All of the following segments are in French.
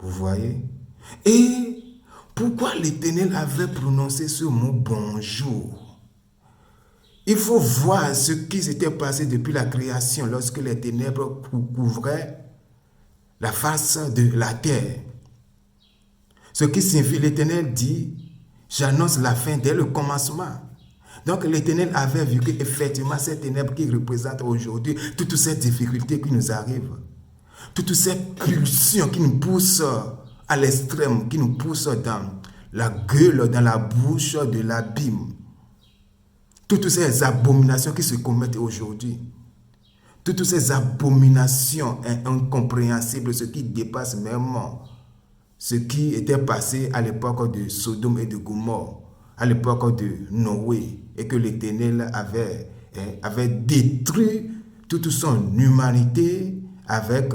Vous voyez? Et pourquoi l'Éternel avait prononcé ce mot bonjour? Il faut voir ce qui s'était passé depuis la création lorsque les ténèbres couvraient la face de la terre. Ce qui signifie, l'Éternel dit, j'annonce la fin dès le commencement. Donc l'Éternel avait vu qu'effectivement ces ténèbres qui représentent aujourd'hui toutes ces difficultés qui nous arrivent, toutes ces pulsions qui nous poussent à l'extrême, qui nous poussent dans la gueule, dans la bouche de l'abîme, toutes ces abominations qui se commettent aujourd'hui, toutes ces abominations incompréhensibles, ce qui dépasse même ce qui était passé à l'époque de Sodome et de Gomorrhe, à l'époque de Noé, et que l'Éternel avait détruit toute son humanité avec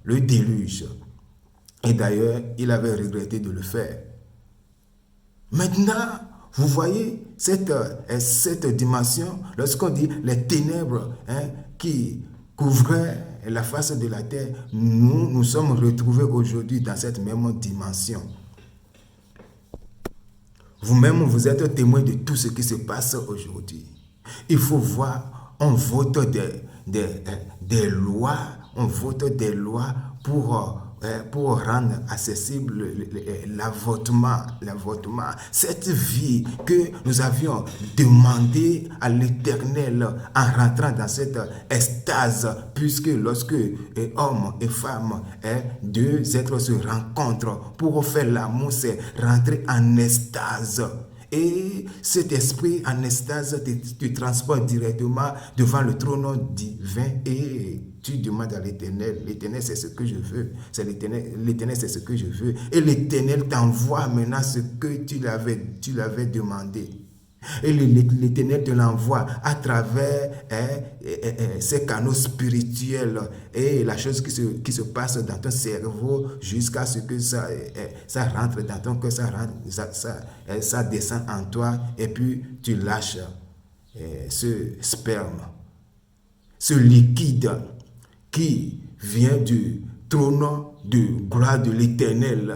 le déluge. Et d'ailleurs, il avait regretté de le faire. Maintenant, vous voyez cette dimension, lorsqu'on dit les ténèbres qui couvraient la face de la terre, nous sommes retrouvés aujourd'hui dans cette même dimension. Vous-même, vous êtes témoin de tout ce qui se passe aujourd'hui. Il faut voir, on vote des lois, pour rendre accessible l'avortement. Cette vie que nous avions demandé à l'Éternel en rentrant dans cette extase, puisque lorsque hommes et femmes, deux êtres se rencontrent pour faire l'amour, c'est rentrer en extase. Et cet esprit en extase te transporte directement devant le trône divin et tu demandes à l'Éternel. L'Éternel, c'est ce que je veux. L'Éternel, c'est ce que je veux. Et l'Éternel t'envoie maintenant ce que tu l'avais demandé. Et l'Éternel te l'envoie à travers ces canaux spirituels et la chose qui se passe dans ton cerveau jusqu'à ce que ça rentre dans ton cœur, ça descend en toi et puis tu lâches ce sperme, ce liquide qui vient du trône de gloire de l'Éternel,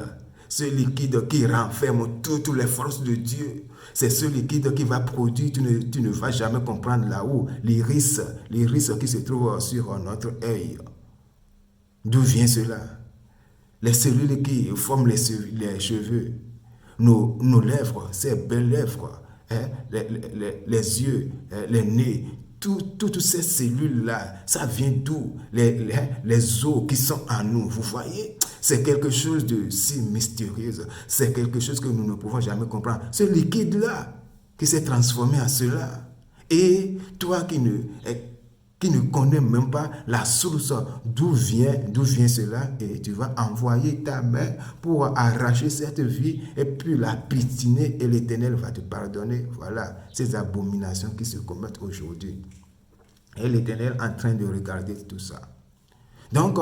ce liquide qui renferme toutes les forces de Dieu. C'est ce liquide qui va produire, tu ne vas jamais comprendre là-haut, l'iris qui se trouve sur notre œil. D'où vient cela? Les cellules qui forment les cheveux, nos lèvres, ces belles lèvres, les yeux, les nez, toutes ces cellules-là, ça vient d'où? Les os qui sont en nous, vous voyez? C'est quelque chose de si mystérieux, c'est quelque chose que nous ne pouvons jamais comprendre. Ce liquide-là qui s'est transformé en cela. Et toi qui ne connais même pas la source d'où vient cela, et tu vas envoyer ta main pour arracher cette vie et puis la pitiner et l'Éternel va te pardonner. Voilà ces abominations qui se commettent aujourd'hui. Et l'Éternel est en train de regarder tout ça. Donc,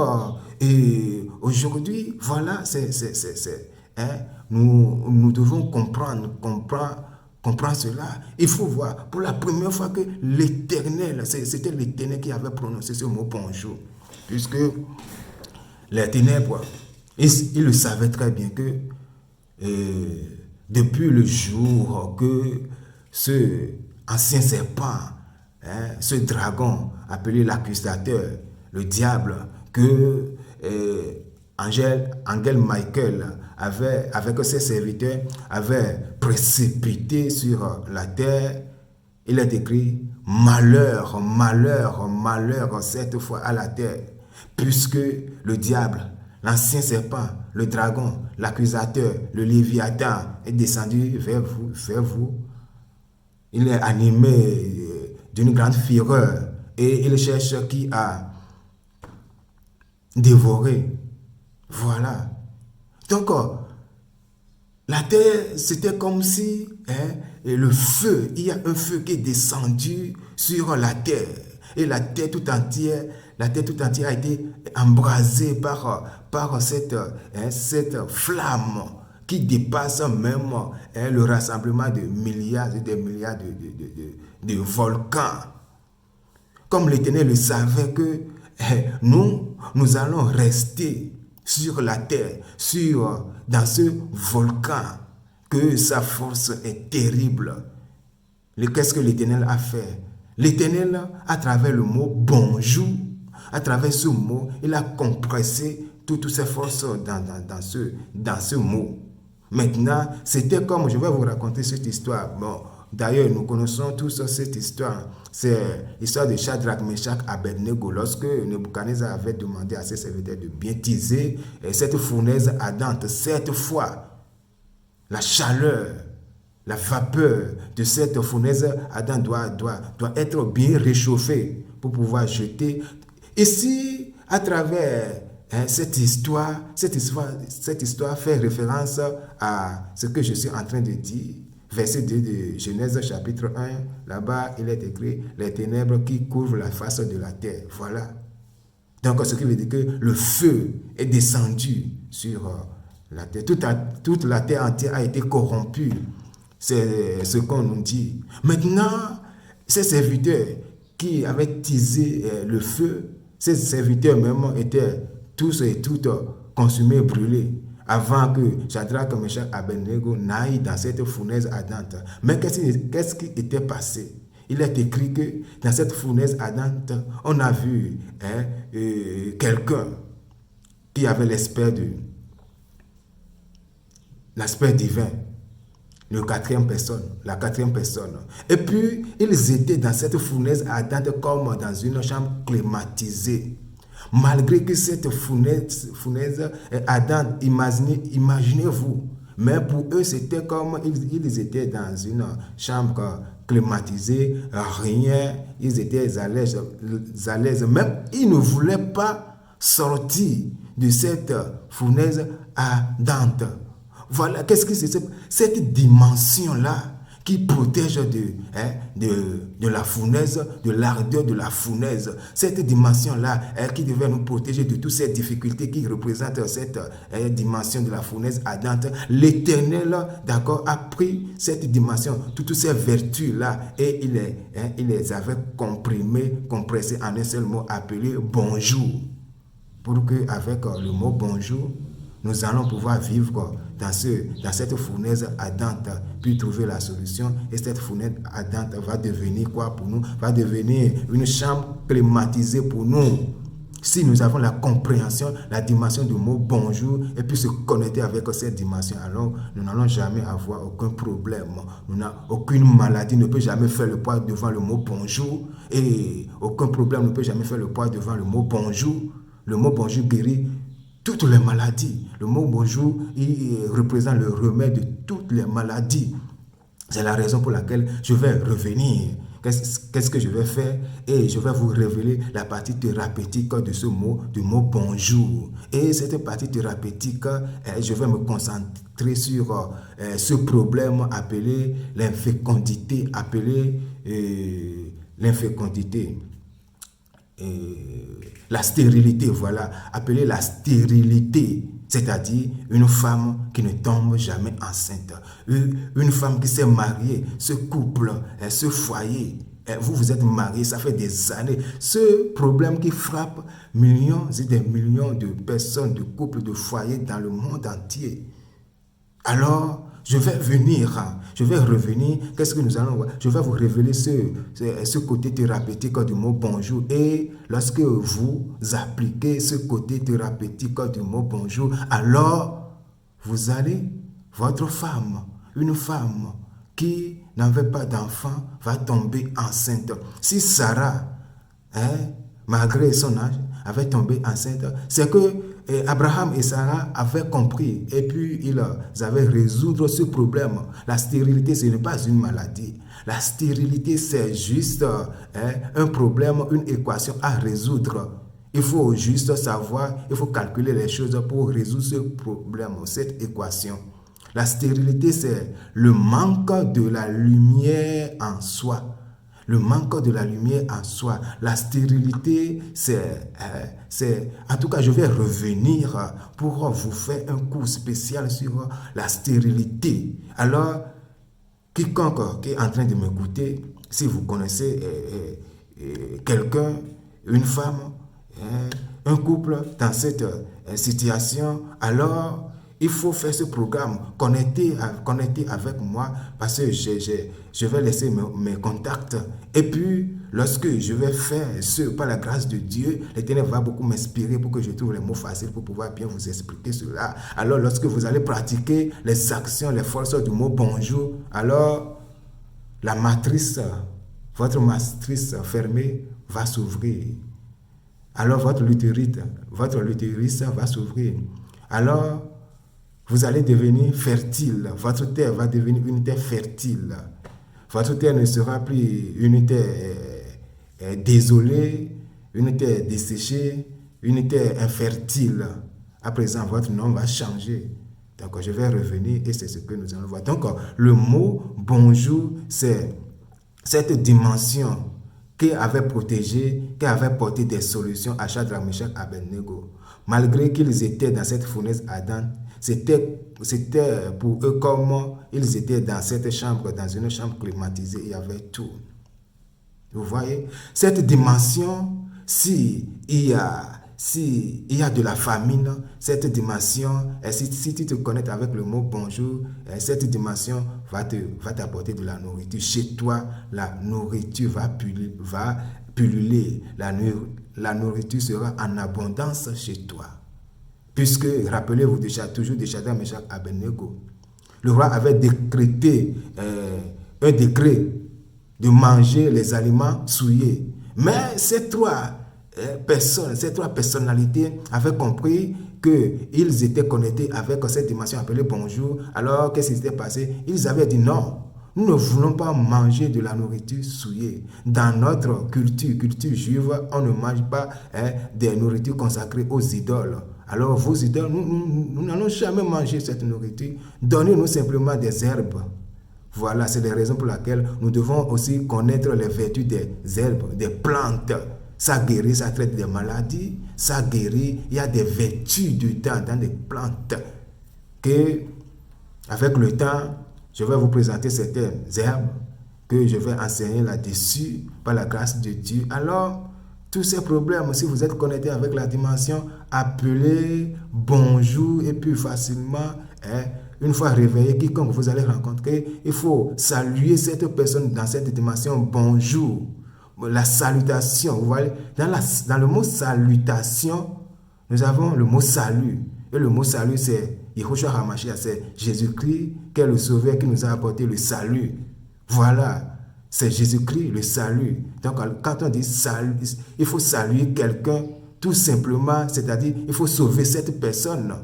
aujourd'hui, voilà, nous devons comprendre cela. Il faut voir, pour la première fois que l'Éternel, c'était l'Éternel qui avait prononcé ce mot bonjour. Puisque les ténèbres, il le savait très bien que depuis le jour que ce ancien serpent, ce dragon appelé l'accusateur, le diable, que Angel Michael avec ses serviteurs avait précipité sur la terre, il est écrit malheur, malheur, malheur cette fois à la terre, puisque le diable, l'ancien serpent, le dragon, l'accusateur, le léviathan est descendu vers vous. Il est animé d'une grande fureur et il cherche qui a dévoré. Voilà. Donc, la terre, c'était comme si le feu, il y a un feu qui est descendu sur la terre. Et la terre tout entière a été embrasée par cette flamme qui dépasse même le rassemblement de milliards et des milliards de volcans. Comme l'Éternel le savait que nous allons rester sur la terre, dans ce volcan, que sa force est terrible. Qu'est-ce que l'Éternel a fait? L'Éternel, à travers le mot bonjour, à travers ce mot, il a compressé toutes ses forces dans ce mot. Maintenant, c'était comme, je vais vous raconter cette histoire. Bon, d'ailleurs, nous connaissons tous cette histoire. C'est l'histoire de Shadrach, Meshach, Abednego. Lorsque Nebuchadnezzar avait demandé à ses serviteurs de bien teaser cette fournaise ardente, 7 fois, la chaleur, la vapeur de cette fournaise ardente doit être bien réchauffée pour pouvoir jeter. Ici, à travers cette histoire fait référence à ce que je suis en train de dire. Verset 2 de Genèse chapitre 1, là-bas, il est écrit « Les ténèbres qui couvrent la face de la terre ». Voilà. Donc, ce qui veut dire que le feu est descendu sur la terre. Toute la terre entière a été corrompue. C'est ce qu'on nous dit. Maintenant, ces serviteurs qui avaient teasé le feu, ces serviteurs même étaient tous et toutes consumés, brûlés, avant que Shadrach, Meshach, Abednego n'aillent dans cette fournaise ardente. Mais qu'est-ce qui était passé? Il est écrit que dans cette fournaise ardente, on a vu quelqu'un qui avait l'aspect divin, la quatrième personne. Et puis, ils étaient dans cette fournaise ardente comme dans une chambre climatisée. Malgré que cette fournaise est ardente, imaginez-vous. Mais pour eux, c'était comme ils étaient dans une chambre climatisée, rien, ils étaient à l'aise. Même ils ne voulaient pas sortir de cette fournaise ardente. Voilà, qu'est-ce que c'est cette dimension-là qui protège de la fournaise, de l'ardeur de la fournaise. Cette dimension-là qui devait nous protéger de toutes ces difficultés qui représentent cette dimension de la fournaise ardente. L'Éternel, d'accord, a pris cette dimension, toutes ces vertus-là, et il les avait compressées en un seul mot appelé bonjour. Pour qu'avec le mot bonjour, nous allons pouvoir vivre dans cette fournaise ardente, puis trouver la solution. Et cette fournaise ardente va devenir quoi pour nous? Va devenir une chambre climatisée pour nous. Si nous avons la compréhension, la dimension du mot bonjour, et puis se connecter avec cette dimension, alors nous n'allons jamais avoir aucun problème. Aucune maladie ne peut jamais faire le poids devant le mot bonjour. Et aucun problème ne peut jamais faire le poids devant le mot bonjour. Le mot bonjour guérit toutes les maladies. Le mot bonjour, il représente le remède de toutes les maladies. C'est la raison pour laquelle je vais revenir. Qu'est-ce que je vais faire? Et je vais vous révéler la partie thérapeutique de ce mot, du mot bonjour. Et cette partie thérapeutique, je vais me concentrer sur ce problème appelé l'infécondité, la stérilité, voilà, appelée la stérilité, c'est-à-dire une femme qui ne tombe jamais enceinte, une femme qui s'est mariée, ce couple, ce foyer, vous êtes mariés, ça fait des années, ce problème qui frappe millions et des millions de personnes, de couples, de foyers dans le monde entier. Alors, je vais revenir, qu'est-ce que nous allons voir? Je vais vous révéler ce côté thérapeutique du mot bonjour. Et lorsque vous appliquez ce côté thérapeutique du mot bonjour, alors vous allez, votre femme, une femme qui n'avait pas d'enfant, va tomber enceinte. Si Sarah, malgré son âge, avait tombé enceinte, c'est que Abraham et Sarah avaient compris et puis ils avaient résoudre ce problème. La stérilité, ce n'est pas une maladie. La stérilité, c'est juste un problème, une équation à résoudre. Il faut juste savoir, il faut calculer les choses pour résoudre ce problème, cette équation. La stérilité, c'est le manque de la lumière en soi. Le manque de la lumière en soi. La stérilité, c'est... En tout cas, je vais revenir pour vous faire un cours spécial sur la stérilité. Alors, quiconque qui est en train de m'écouter, si vous connaissez quelqu'un, une femme, un couple dans cette situation, alors il faut faire ce programme, connecter avec moi parce que je vais laisser mes contacts. Et puis, lorsque je vais faire ce, par la grâce de Dieu, l'Éternel va beaucoup m'inspirer pour que je trouve les mots faciles pour pouvoir bien vous expliquer cela. Alors, lorsque vous allez pratiquer les actions, les forces du mot bonjour, alors la matrice, votre matrice fermée va s'ouvrir. Alors, votre l'utérus va s'ouvrir. Alors, vous allez devenir fertile. Votre terre va devenir une terre fertile. Votre terre ne sera plus une terre désolée, une terre desséchée, une terre infertile. À présent, votre nom va changer. Donc, je vais revenir et c'est ce que nous allons voir. Donc, le mot bonjour, c'est cette dimension qui avait protégé, qui avait porté des solutions à Shadrach, Meshach et Abednego. Malgré qu'ils étaient dans cette fournaise ardente, c'était pour eux comme ils étaient dans cette chambre, dans une chambre climatisée, il y avait tout. Vous voyez, cette dimension, s'il y a de la famine, cette dimension, si tu te connectes avec le mot bonjour, cette dimension va t'apporter de la nourriture. Chez toi, la nourriture va pulluler. La nourriture sera en abondance chez toi. Puisque, rappelez-vous toujours de Shadrach, Meshach et Abednego, le roi avait décrété un décret de manger les aliments souillés. Mais ces trois personnalités avaient compris qu'ils étaient connectés avec cette dimension appelée bonjour. Alors, qu'est-ce qui s'était passé? Ils avaient dit non, nous ne voulons pas manger de la nourriture souillée. Dans notre culture juive, on ne mange pas des nourritures consacrées aux idoles. Alors, vos idoles, nous n'allons jamais manger cette nourriture. Donnez-nous simplement des herbes. Voilà, c'est les raisons pour lesquelles nous devons aussi connaître les vertus des herbes, des plantes. Ça guérit, ça traite des maladies, ça guérit. Il y a des vertus dedans dans des plantes que, avec le temps, je vais vous présenter certaines herbes que je vais enseigner là-dessus par la grâce de Dieu. Alors, tous ces problèmes, si vous êtes connecté avec la dimension, appelez bonjour et puis facilement, une fois réveillé, quiconque vous allez rencontrer, il faut saluer cette personne dans cette dimension bonjour. La salutation, vous voyez, dans le mot salutation, nous avons le mot salut. Et le mot salut, c'est Yehoshua HaMashiach, c'est Jésus-Christ qui est le sauveur qui nous a apporté le salut. Voilà. C'est Jésus-Christ, le salut. Donc, quand on dit salut, il faut saluer quelqu'un tout simplement, c'est-à-dire il faut sauver cette personne.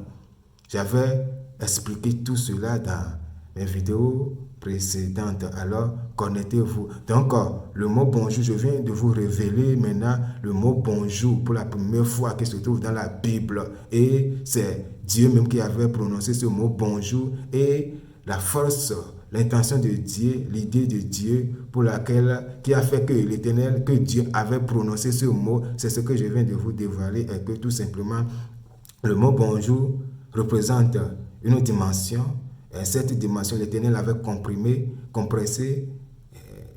J'avais expliqué tout cela dans mes vidéos précédentes. Alors, connectez-vous. Donc, le mot bonjour, je viens de vous révéler maintenant le mot bonjour pour la première fois qui se trouve dans la Bible. Et c'est Dieu même qui avait prononcé ce mot bonjour et la force, l'intention de Dieu, l'idée de Dieu pour laquelle, qui a fait que l'Éternel, que Dieu avait prononcé ce mot, c'est ce que je viens de vous dévoiler et que tout simplement, le mot bonjour représente une dimension et cette dimension, l'Éternel avait compressé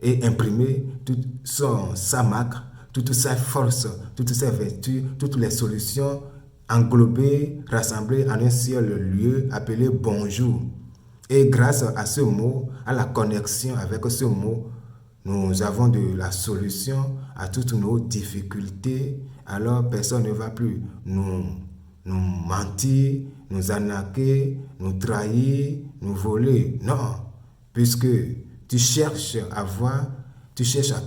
et imprimé toute sa marque, toute sa force, toutes ses vertus, toutes les solutions englobées, rassemblées en un seul lieu appelé bonjour. Et grâce à ce mot, à la connexion avec ce mot, nous avons de la solution à toutes nos difficultés. Alors personne ne va plus nous mentir, nous arnaquer, nous trahir, nous voler. Non, puisque tu cherches à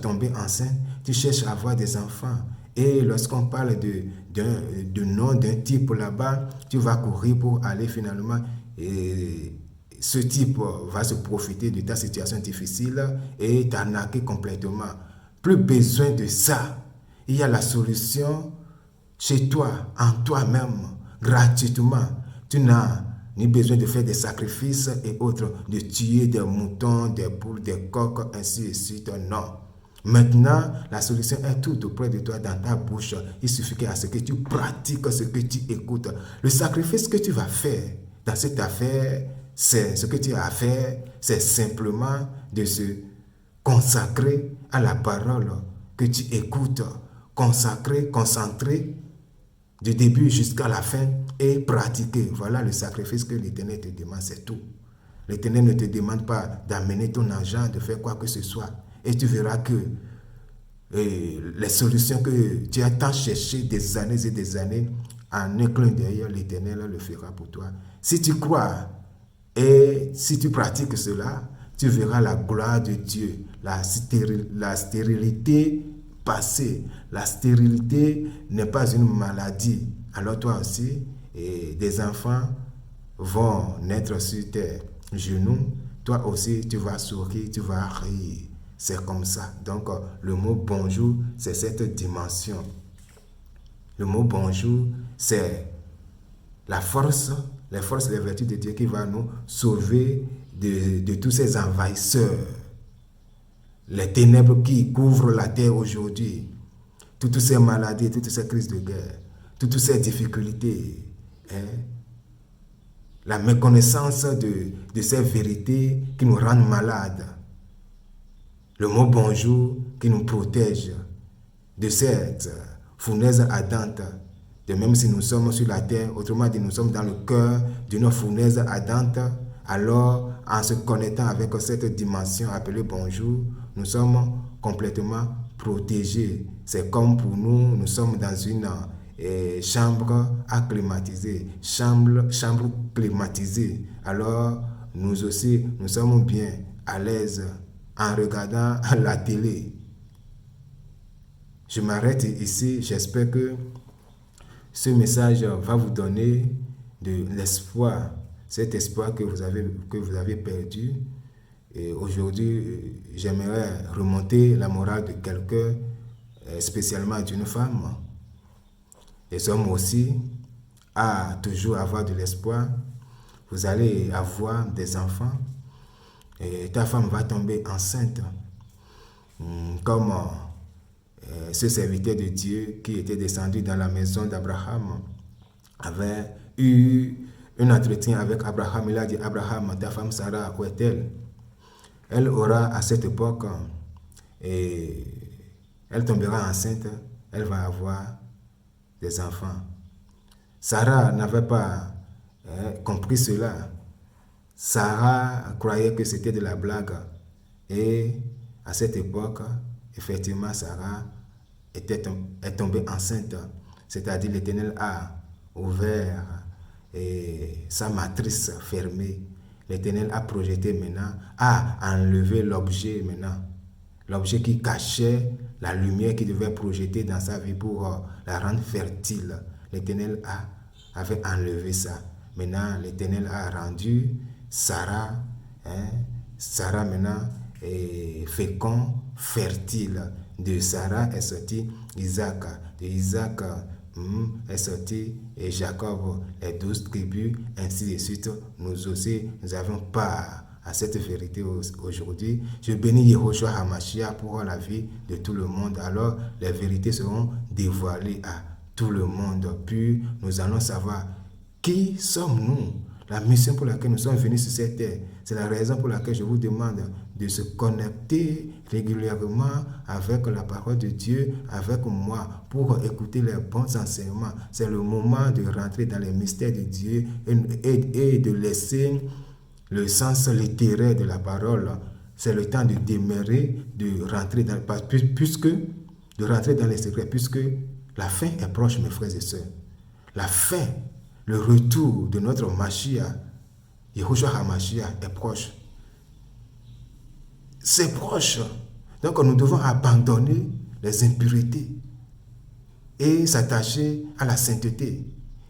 tomber enceinte, tu cherches à avoir des enfants. Et lorsqu'on parle de nom d'un type là-bas, tu vas courir pour aller finalement... ce type va se profiter de ta situation difficile et t'arnaquer complètement. Plus besoin de ça. Il y a la solution chez toi, en toi-même, gratuitement. Tu n'as ni besoin de faire des sacrifices et autres, de tuer des moutons, des poules, des coqs, ainsi de suite. Non. Maintenant, la solution est tout auprès de toi, dans ta bouche. Il suffit qu'à ce que tu pratiques, ce que tu écoutes. Le sacrifice que tu vas faire dans cette affaire, c'est ce que tu as à faire, c'est simplement de se consacrer à la parole que tu écoutes, concentrer du début jusqu'à la fin et pratiquer. Voilà le sacrifice que l'Éternel te demande, c'est tout. L'Éternel ne te demande pas d'amener ton argent, de faire quoi que ce soit. Et tu verras que les solutions que tu as tant cherchées des années et des années, en un clin d'œil, l'Éternel le fera pour toi. Si tu crois et si tu pratiques cela, tu verras la gloire de Dieu, la stérilité passée. La stérilité n'est pas une maladie. Alors toi aussi, des enfants vont naître sur tes genoux. Toi aussi, tu vas sourire, tu vas rire. C'est comme ça. Donc, le mot bonjour, c'est cette dimension. Le mot bonjour, c'est la force, les forces et les vertus de Dieu qui va nous sauver de tous ces envahisseurs. Les ténèbres qui couvrent la terre aujourd'hui, toutes ces maladies, toutes ces crises de guerre, toutes ces difficultés, la méconnaissance de ces vérités qui nous rendent malades. Le mot bonjour qui nous protège de cette fournaise ardente. De même si nous sommes sur la terre, autrement dit, nous sommes dans le cœur d'une fournaise ardente, alors en se connectant avec cette dimension appelée bonjour, nous sommes complètement protégés. C'est comme pour nous, nous sommes dans une chambre acclimatisée, chambre climatisée. Alors nous aussi, nous sommes bien à l'aise en regardant la télé. Je m'arrête ici. J'espère que ce message va vous donner de l'espoir, cet espoir que vous avez perdu. Et aujourd'hui, j'aimerais remonter la morale de quelqu'un, spécialement d'une femme. Les hommes aussi, à toujours avoir de l'espoir. Vous allez avoir des enfants et ta femme va tomber enceinte. Comme ce serviteur de Dieu qui était descendu dans la maison d'Abraham avait eu un entretien avec Abraham. Il a dit: Abraham, ta femme Sarah, où est-elle? Elle aura à cette époque, et elle tombera enceinte, elle va avoir des enfants. Sarah n'avait pas compris cela. Sarah croyait que c'était de la blague. Et à cette époque, effectivement, Sarah est tombée enceinte. C'est-à-dire l'Éternel a ouvert sa matrice fermée. L'Éternel a projeté maintenant, a enlevé l'objet maintenant. L'objet qui cachait la lumière qui devait projeter dans sa vie pour la rendre fertile. L'Éternel avait enlevé ça. Maintenant, l'Éternel a rendu Sarah, Sarah maintenant est fécond, fertile. De Sarah est sorti Isaac. De Isaac est sorti Jacob, les 12 tribus, ainsi de suite. Nous aussi, nous avons part à cette vérité aujourd'hui. Je bénis Yehoshua HaMashiach pour la vie de tout le monde. Alors, les vérités seront dévoilées à tout le monde. Puis, nous allons savoir qui sommes-nous. La mission pour laquelle nous sommes venus sur cette terre, c'est la raison pour laquelle je vous demande de se connecter régulièrement avec la parole de Dieu, avec moi, pour écouter les bons enseignements. C'est le moment de rentrer dans les mystères de Dieu et de laisser le sens littéraire de la parole. C'est le temps de demeurer, de rentrer dans les secrets, puisque la fin est proche, mes frères et sœurs. La fin, le retour de notre Mashiach, Yehoshua HaMashiach, est proche. C'est proche. Donc nous devons abandonner les impurités et s'attacher à la sainteté.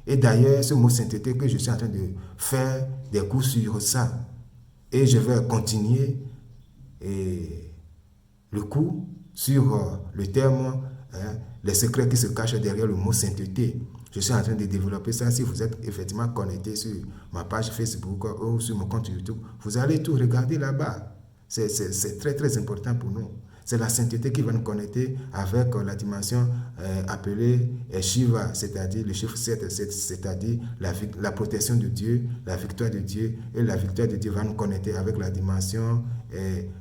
Et d'ailleurs, ce mot sainteté que je suis en train de faire des cours sur ça. Et je vais continuer le cours sur le terme, les secrets qui se cachent derrière le mot sainteté. Je suis en train de développer ça. Si vous êtes effectivement connecté sur ma page Facebook ou sur mon compte YouTube, vous allez tout regarder là-bas. C'est très très important pour nous. C'est la sainteté qui va nous connecter avec la dimension appelée Shiva, c'est-à-dire le chiffre 7, c'est-à-dire la protection de Dieu, la victoire de Dieu. Et la victoire de Dieu va nous connecter avec la dimension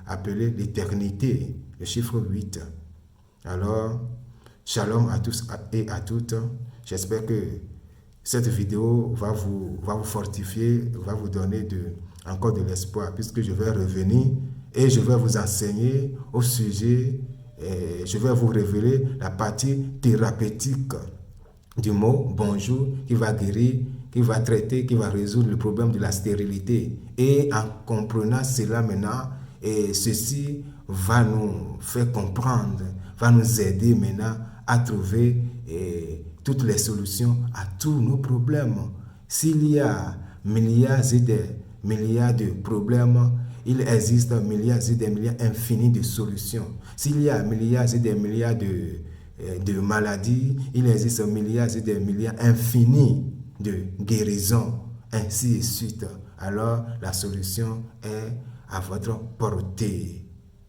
appelée l'éternité, le chiffre 8. Alors, shalom à tous et à toutes. J'espère que cette vidéo va vous fortifier, va vous donner encore de l'espoir, puisque je vais revenir et je vais vous enseigner au sujet, je vais vous révéler la partie thérapeutique du mot bonjour qui va guérir, qui va traiter, qui va résoudre le problème de la stérilité. Et en comprenant cela maintenant, et ceci va nous faire comprendre, va nous aider maintenant à trouver toutes les solutions à tous nos problèmes. S'il y a milliards et des milliards de problèmes, il existe milliards et des milliards infinis de solutions. S'il y a milliards et des milliards de maladies, il existe milliards et des milliards infinis de guérisons, ainsi de suite. Alors, la solution est à votre portée.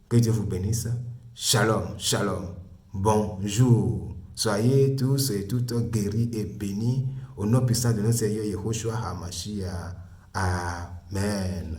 Que Dieu vous bénisse. Shalom, shalom. Bonjour. Soyez tous et toutes guéris et bénis au nom puissant de notre Seigneur Yehoshua HaMashiach. Amen.